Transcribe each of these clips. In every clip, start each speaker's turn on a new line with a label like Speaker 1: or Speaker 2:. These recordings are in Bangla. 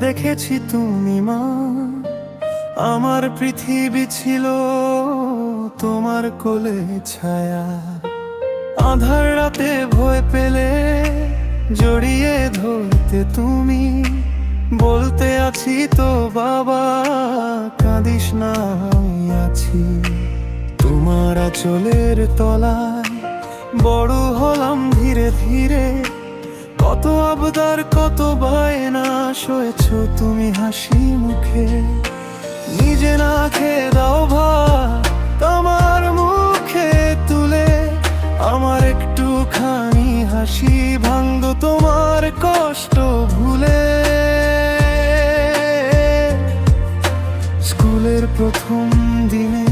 Speaker 1: দেখেছি তুমি মা, আমার পৃথিবী ছিল তোমার কোলে ছায়া। আঁধার রাতে ভয় পেলে জড়িয়ে ধরতে তুমি, বলতে আছি তো বাবা কাঁদিস না, আমি আছি। তোমার আঁচলের তলায় বড় হলাম ধীরে ধীরে, কত আবদার কত বায়না সয়েছো তুমি হাসি মুখে। নিজে না খেয়ে দাও ভাত আমার মুখে তুলে, আমার একটুখানি হাসি ভাঙলো তোমার কষ্ট ভুলে। স্কুলের প্রথম দিনে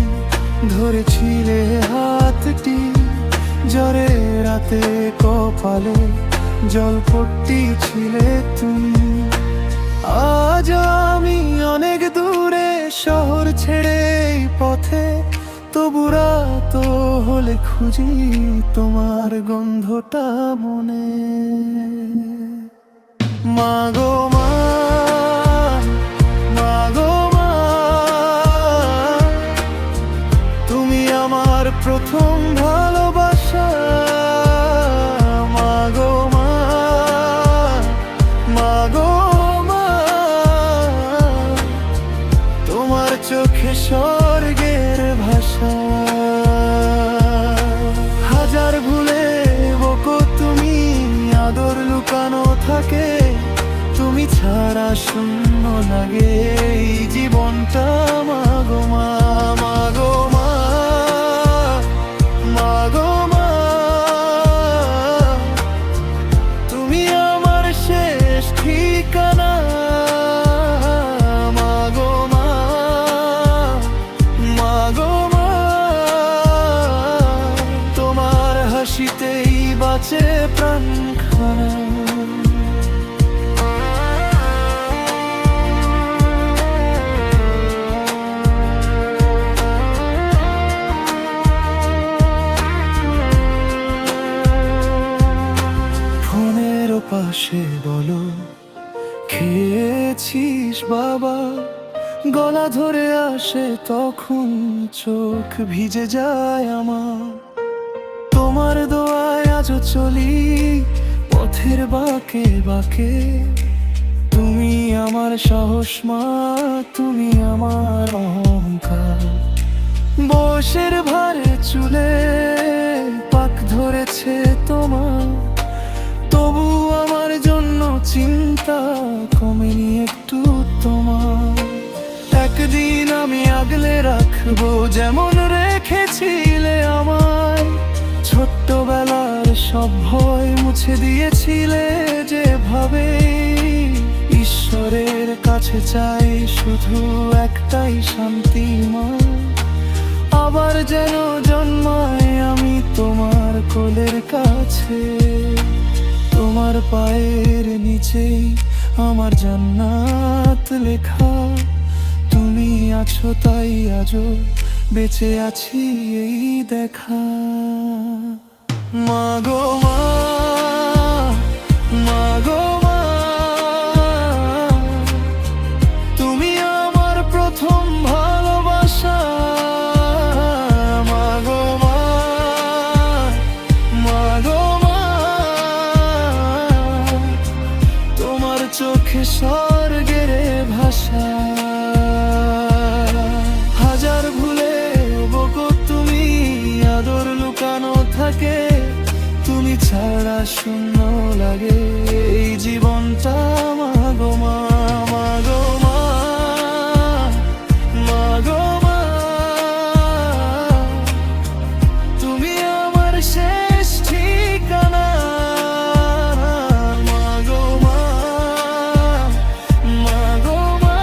Speaker 1: ধরেছিলে হাতটি, জ্বরে রাতে কপালে জলপট্টি ছিলে তুমি। আজ আমি অনেক দূরে শহর ছেড়ে এই পথে, তবু রাত হলে খুঁজি তোমার গন্ধটা মনে। মা গো মা, মা গো মা, তুমি আমার প্রথম ভালোবাসা। মা গো মা, মা গো মা, তোমার চোখে স্বর্গের ভাষা। হাজার ভুলে বকো তুমি, আদর লুকানো থাকে, তুমি ছাড়া শূন্য লাগে এই জীবনটা। মা গো মা, মা গো মা, মা গো মা, তুমি আমার শেষ ঠিকানা। মা গো মা, মা গো মা, তোমার হাসিতেই বাঁচে প্রাণখানা। ফোনের পাশে বলো খেয়েছিস বাবা, গলা ধরে আসে তখন চোখ ভিজে যায় আমার। তোমার দোয়ায় আজও চলি পথের বাঁকে বাঁকে, তুমি আমার সাহস মা, তুমি আমার অহংকার। বয়সের ভারে চুলে পাক ধরেছে তোমার, তবু আমার জন্য চিন্তা কমেনি একটু তোমার। একদিন আমি আগলে রাখবো যেমন রেখেছিলে আমায়, ছোট্টবেলার সব ভয় মুছে দিয়েছিলে যেভাবে। ঈশ্বরের কাছে চাই শুধু একটাই শান্তি মা, আবার যেন জন্মায় আমি তোমার কোলের কাছে। তোমার পায়ের নিচেই আমার জান্নাত লেখা, তুমি আছো তাই আজও বেঁচে আছি এই দেখা। মা গো মা, মা গো মা, তুমি আমার প্রথম ভালোবাসা। মা গো মা, মা গো মা, তোমার চোখে স্বর্গের ভাষা। হাজার ভুলে বকো তুমি, আদর লুকানো থাকে, তুমি ছাড়া শূন্য লাগে এই জীবনটা। মা গো মা, মা গো মা, মা গো মা, তুমি আমার শেষ ঠিকানা। মা গো মা, মা গো মা,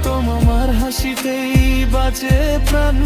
Speaker 1: তোমার হাসিতেই বাঁচে প্রাণ।